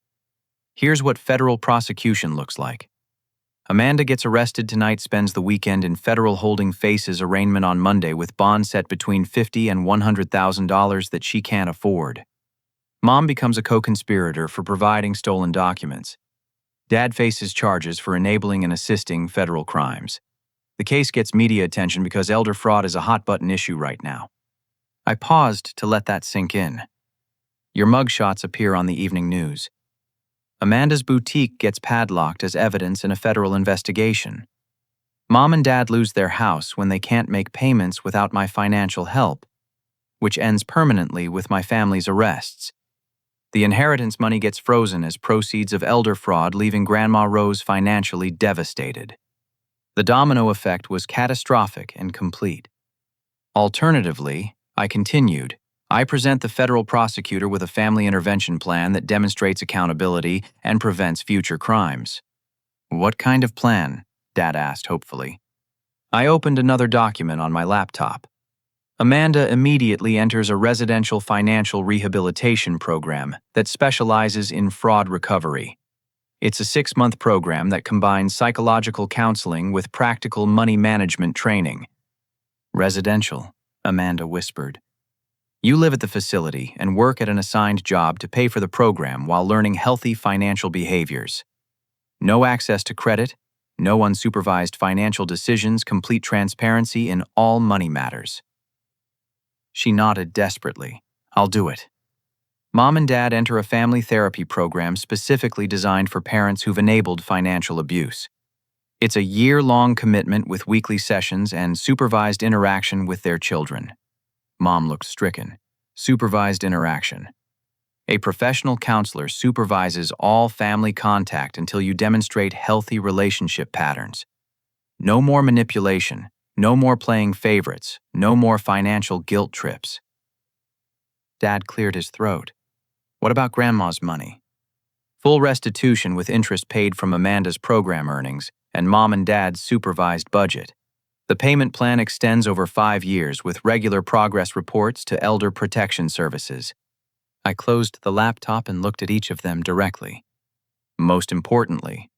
Here's what federal prosecution looks like. Amanda gets arrested tonight, spends the weekend in federal holding, faces arraignment on Monday with bond set between $50,000 and $100,000 that she can't afford. Mom becomes a co-conspirator for providing stolen documents. Dad faces charges for enabling and assisting federal crimes. The case gets media attention because elder fraud is a hot-button issue right now. I paused to let that sink in. Your mugshots appear on the evening news. Amanda's boutique gets padlocked as evidence in a federal investigation. Mom and Dad lose their house when they can't make payments without my financial help, which ends permanently with my family's arrests. The inheritance money gets frozen as proceeds of elder fraud, leaving Grandma Rose financially devastated. The domino effect was catastrophic and complete. Alternatively, I continued, I present the federal prosecutor with a family intervention plan that demonstrates accountability and prevents future crimes. What kind of plan? Dad asked hopefully. I opened another document on my laptop. Amanda immediately enters a residential financial rehabilitation program that specializes in fraud recovery. It's a 6-month program that combines psychological counseling with practical money management training. Residential, Amanda whispered. You live at the facility and work at an assigned job to pay for the program while learning healthy financial behaviors. No access to credit, no unsupervised financial decisions, complete transparency in all money matters. She nodded desperately. I'll do it. Mom and Dad enter a family therapy program specifically designed for parents who've enabled financial abuse. It's a year-long commitment with weekly sessions and supervised interaction with their children. Mom looked stricken. Supervised interaction. A professional counselor supervises all family contact until you demonstrate healthy relationship patterns. No more manipulation, no more playing favorites, no more financial guilt trips. Dad cleared his throat. What about Grandma's money? Full restitution with interest paid from Amanda's program earnings and Mom and Dad's supervised budget. The payment plan extends over 5 years with regular progress reports to Elder Protection Services. I closed the laptop and looked at each of them directly. Most importantly,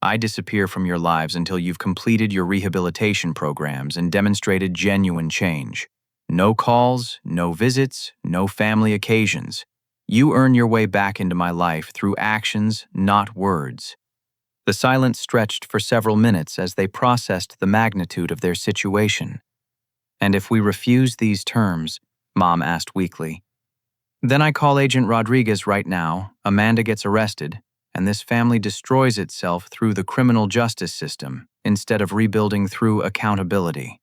I disappear from your lives until you've completed your rehabilitation programs and demonstrated genuine change. No calls, no visits, no family occasions. You earn your way back into my life through actions, not words. The silence stretched for several minutes as they processed the magnitude of their situation. And if we refuse these terms, Mom asked weakly, then I call Agent Rodriguez right now, Amanda gets arrested, and this family destroys itself through the criminal justice system instead of rebuilding through accountability.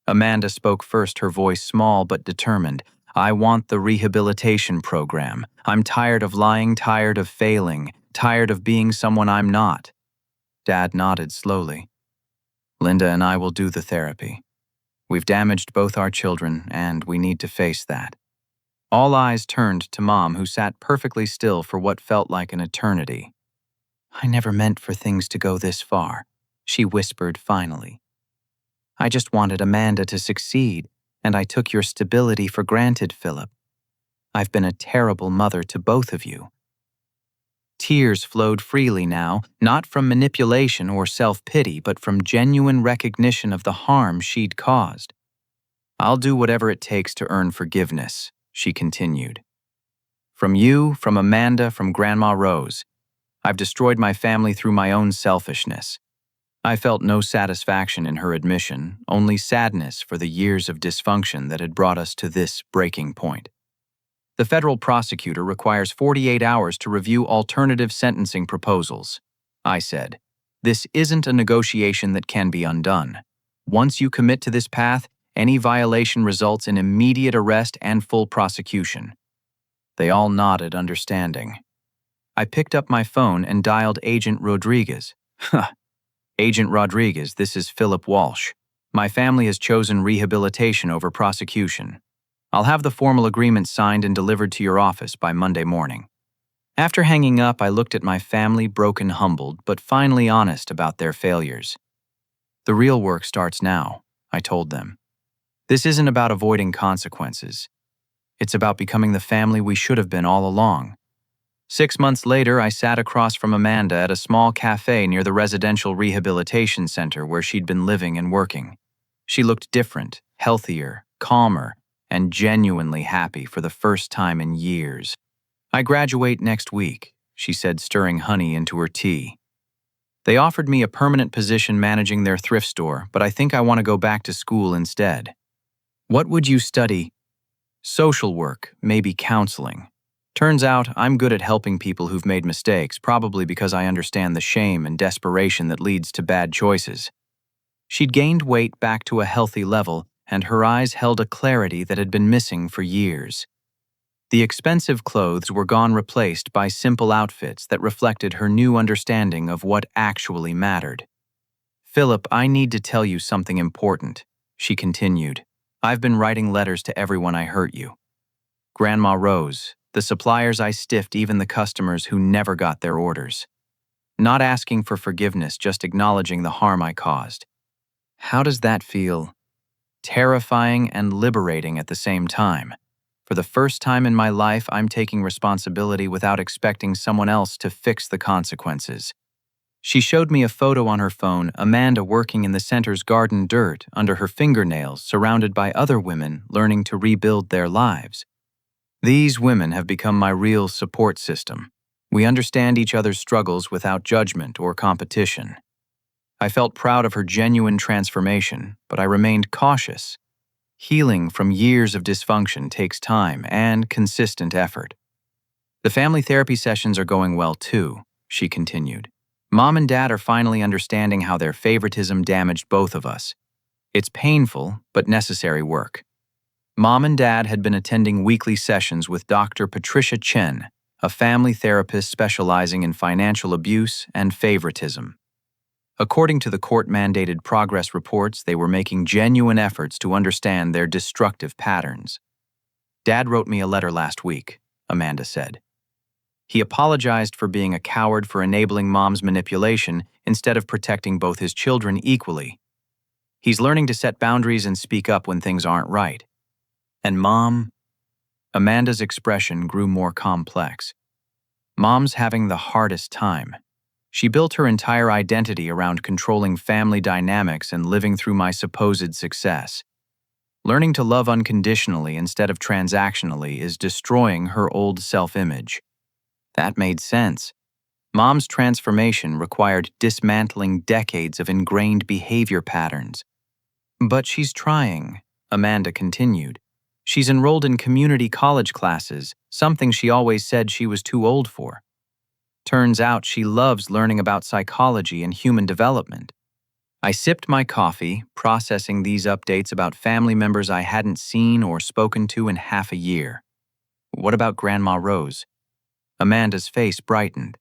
Amanda spoke first, her voice small but determined. I want the rehabilitation program. I'm tired of lying, tired of failing, tired of being someone I'm not. Dad nodded slowly. Linda and I will do the therapy. We've damaged both our children, and we need to face that. All eyes turned to Mom, who sat perfectly still for what felt like an eternity. I never meant for things to go this far, she whispered finally. I just wanted Amanda to succeed, and I took your stability for granted, Philip. I've been a terrible mother to both of you. Tears flowed freely now, not from manipulation or self-pity, but from genuine recognition of the harm she'd caused. I'll do whatever it takes to earn forgiveness, she continued. From you, from Amanda, from Grandma Rose. I've destroyed my family through my own selfishness. I felt no satisfaction in her admission, only sadness for the years of dysfunction that had brought us to this breaking point. The federal prosecutor requires 48 hours to review alternative sentencing proposals. I said, "This isn't a negotiation that can be undone. Once you commit to this path, any violation results in immediate arrest and full prosecution." They all nodded, understanding. I picked up my phone and dialed Agent Rodriguez. Huh. "Agent Rodriguez, this is Philip Walsh. My family has chosen rehabilitation over prosecution. I'll have the formal agreement signed and delivered to your office by Monday morning." After hanging up, I looked at my family, broken, humbled, but finally honest about their failures. "The real work starts now," I told them. "This isn't about avoiding consequences. It's about becoming the family we should have been all along." 6 months later, I sat across from Amanda at a small cafe near the residential rehabilitation center where she'd been living and working. She looked different, healthier, calmer, and genuinely happy for the first time in years. "I graduate next week," she said, stirring honey into her tea. "They offered me a permanent position managing their thrift store, but I think I want to go back to school instead." "What would you study?" "Social work, maybe counseling. Turns out I'm good at helping people who've made mistakes, probably because I understand the shame and desperation that leads to bad choices." She'd gained weight back to a healthy level, and her eyes held a clarity that had been missing for years. The expensive clothes were gone, replaced by simple outfits that reflected her new understanding of what actually mattered. "Philip, I need to tell you something important," she continued. "I've been writing letters to everyone I hurt you. Grandma Rose, the suppliers I stiffed, even the customers who never got their orders. Not asking for forgiveness, just acknowledging the harm I caused." How does that feel? Terrifying and liberating at the same time. For the first time in my life, I'm taking responsibility without expecting someone else to fix the consequences. She showed me a photo on her phone, Amanda working in the center's garden dirt under her fingernails, surrounded by other women learning to rebuild their lives. These women have become my real support system. We understand each other's struggles without judgment or competition. I felt proud of her genuine transformation, but I remained cautious. Healing from years of dysfunction takes time and consistent effort. "The family therapy sessions are going well too," she continued. "Mom and Dad are finally understanding how their favoritism damaged both of us. It's painful, but necessary work." Mom and Dad had been attending weekly sessions with Dr. Patricia Chen, a family therapist specializing in financial abuse and favoritism. According to the court-mandated progress reports, they were making genuine efforts to understand their destructive patterns. "Dad wrote me a letter last week," Amanda said. "He apologized for being a coward for enabling Mom's manipulation instead of protecting both his children equally. He's learning to set boundaries and speak up when things aren't right." "And Mom?" Amanda's expression grew more complex. "Mom's having the hardest time. She built her entire identity around controlling family dynamics and living through my supposed success. Learning to love unconditionally instead of transactionally is destroying her old self-image." That made sense. Mom's transformation required dismantling decades of ingrained behavior patterns. "But she's trying," Amanda continued. "She's enrolled in community college classes, something she always said she was too old for. Turns out she loves learning about psychology and human development." I sipped my coffee, processing these updates about family members I hadn't seen or spoken to in half a year. "What about Grandma Rose?" Amanda's face brightened.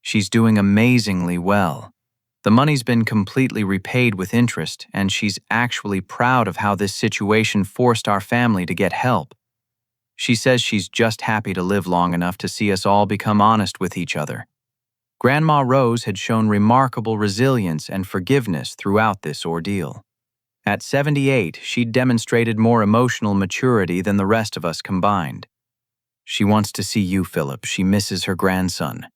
"She's doing amazingly well. The money's been completely repaid with interest, and she's actually proud of how this situation forced our family to get help. She says she's just happy to live long enough to see us all become honest with each other." Grandma Rose had shown remarkable resilience and forgiveness throughout this ordeal. At 78, she'd demonstrated more emotional maturity than the rest of us combined. "She wants to see you, Philip. She misses her grandson."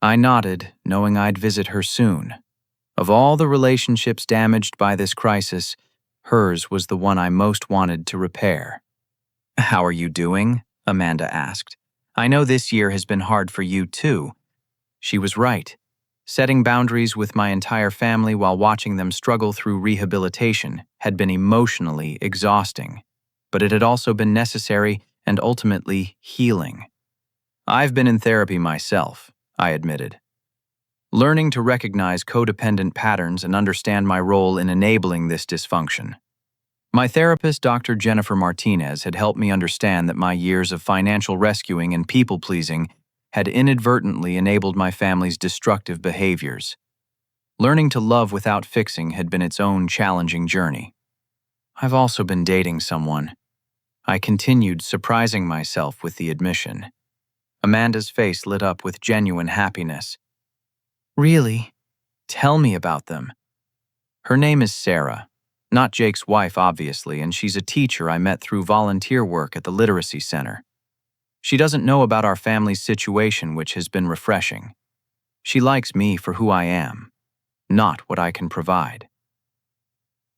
I nodded, knowing I'd visit her soon. Of all the relationships damaged by this crisis, hers was the one I most wanted to repair. "How are you doing?" Amanda asked. "I know this year has been hard for you too." She was right. Setting boundaries with my entire family while watching them struggle through rehabilitation had been emotionally exhausting. But it had also been necessary and ultimately healing. I've been in therapy myself, I admitted, learning to recognize codependent patterns and understand my role in enabling this dysfunction. My therapist, Dr. Jennifer Martinez, had helped me understand that my years of financial rescuing and people-pleasing had inadvertently enabled my family's destructive behaviors. Learning to love without fixing had been its own challenging journey. I've also been dating someone. I continued, surprising myself with the admission. Amanda's face lit up with genuine happiness. Really? Tell me about them. Her name is Sarah. Not Jake's wife, obviously, and she's a teacher I met through volunteer work at the Literacy Center. She doesn't know about our family's situation, which has been refreshing. She likes me for who I am, not what I can provide.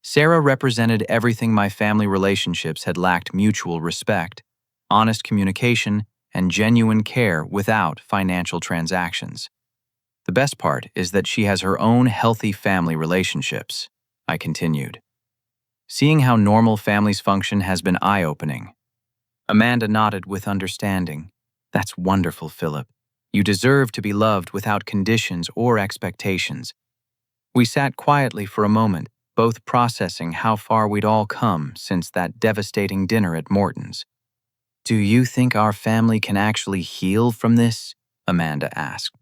Sarah represented everything my family relationships had lacked: mutual respect, honest communication, and genuine care without financial transactions. The best part is that she has her own healthy family relationships, I continued. Seeing how normal families function has been eye-opening. Amanda nodded with understanding. That's wonderful, Philip. You deserve to be loved without conditions or expectations. We sat quietly for a moment, both processing how far we'd all come since that devastating dinner at Morton's. Do you think our family can actually heal from this? Amanda asked.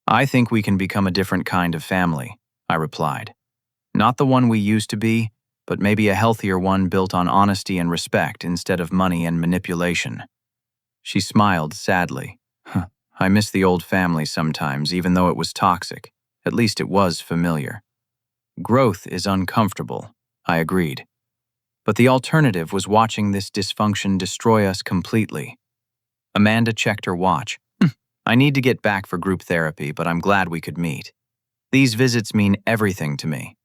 I think we can become a different kind of family, I replied. Not the one we used to be, but maybe a healthier one built on honesty and respect instead of money and manipulation. She smiled sadly. I miss the old family sometimes, even though it was toxic. At least it was familiar. Growth is uncomfortable, I agreed. But the alternative was watching this dysfunction destroy us completely. Amanda checked her watch. I need to get back for group therapy, but I'm glad we could meet. These visits mean everything to me.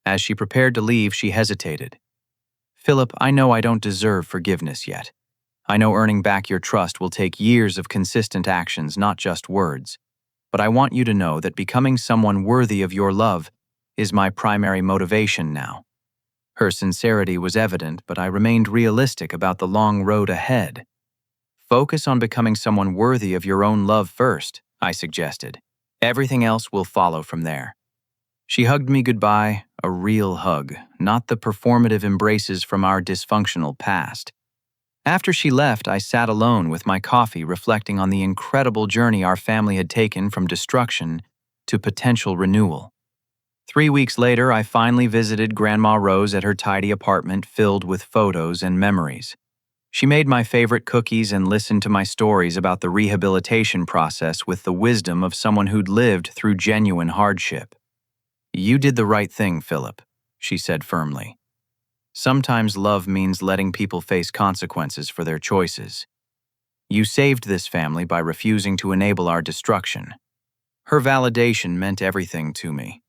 As she prepared to leave, she hesitated. Philip, I know I don't deserve forgiveness yet. I know earning back your trust will take years of consistent actions, not just words. But I want you to know that becoming someone worthy of your love is my primary motivation now. Her sincerity was evident, but I remained realistic about the long road ahead. Focus on becoming someone worthy of your own love first, I suggested. Everything else will follow from there. She hugged me goodbye, a real hug, not the performative embraces from our dysfunctional past. After she left, I sat alone with my coffee, reflecting on the incredible journey our family had taken from destruction to potential renewal. 3 weeks later, I finally visited Grandma Rose at her tidy apartment filled with photos and memories. She made my favorite cookies and listened to my stories about the rehabilitation process with the wisdom of someone who'd lived through genuine hardship. You did the right thing, Philip, she said firmly. Sometimes love means letting people face consequences for their choices. You saved this family by refusing to enable our destruction. Her validation meant everything to me.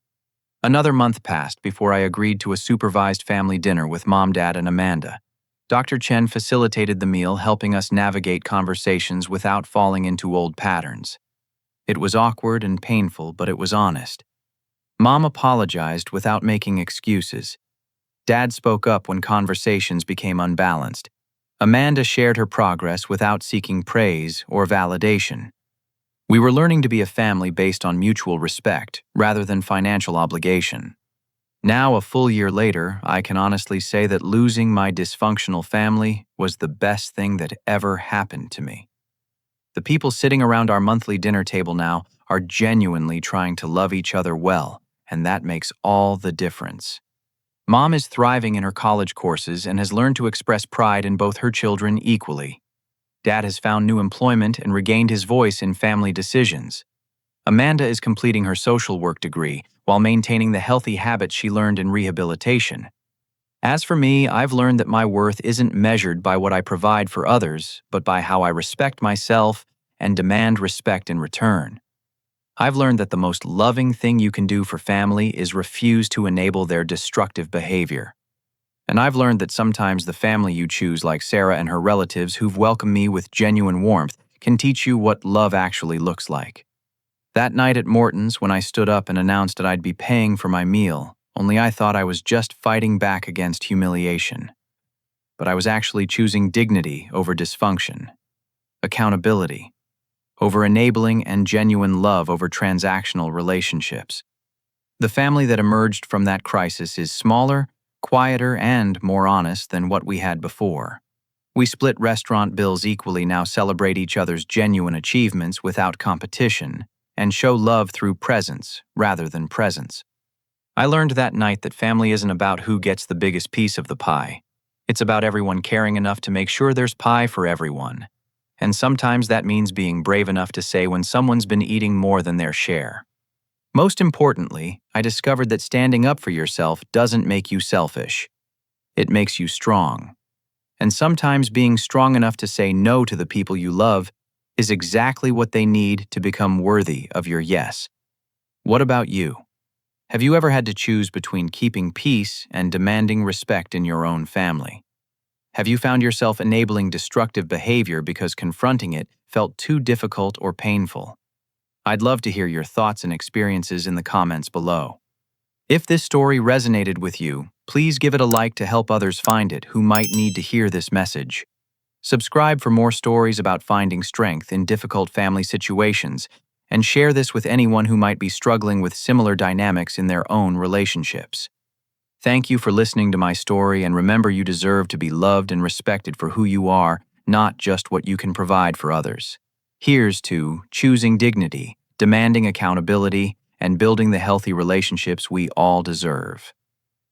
Another month passed before I agreed to a supervised family dinner with Mom, Dad, and Amanda. Dr. Chen facilitated the meal, helping us navigate conversations without falling into old patterns. It was awkward and painful, but it was honest. Mom apologized without making excuses. Dad spoke up when conversations became unbalanced. Amanda shared her progress without seeking praise or validation. We were learning to be a family based on mutual respect rather than financial obligation. Now, a full year later, I can honestly say that losing my dysfunctional family was the best thing that ever happened to me. The people sitting around our monthly dinner table now are genuinely trying to love each other well, and that makes all the difference. Mom is thriving in her college courses and has learned to express pride in both her children equally. Dad has found new employment and regained his voice in family decisions. Amanda is completing her social work degree while maintaining the healthy habits she learned in rehabilitation. As for me, I've learned that my worth isn't measured by what I provide for others, but by how I respect myself and demand respect in return. I've learned that the most loving thing you can do for family is refuse to enable their destructive behavior. And I've learned that sometimes the family you choose, like Sarah and her relatives who've welcomed me with genuine warmth, can teach you what love actually looks like. That night at Morton's, when I stood up and announced that I'd be paying for my meal, only I thought I was just fighting back against humiliation. but I was actually choosing dignity over dysfunction, accountability over enabling, and genuine love over transactional relationships. The family that emerged from that crisis is smaller, quieter, and more honest than what we had before. We split restaurant bills equally, now celebrate each other's genuine achievements without competition, and show love through presence rather than presence. I learned that night that family isn't about who gets the biggest piece of the pie. It's about everyone caring enough to make sure there's pie for everyone. And sometimes that means being brave enough to say when someone's been eating more than their share. Most importantly, I discovered that standing up for yourself doesn't make you selfish. It makes you strong. And sometimes being strong enough to say no to the people you love is exactly what they need to become worthy of your yes. What about you? Have you ever had to choose between keeping peace and demanding respect in your own family? Have you found yourself enabling destructive behavior because confronting it felt too difficult or painful? I'd love to hear your thoughts and experiences in the comments below. If this story resonated with you, please give it a like to help others find it who might need to hear this message. Subscribe for more stories about finding strength in difficult family situations, and share this with anyone who might be struggling with similar dynamics in their own relationships. Thank you for listening to my story, and remember, you deserve to be loved and respected for who you are, not just what you can provide for others. Here's to choosing dignity, demanding accountability, and building the healthy relationships we all deserve.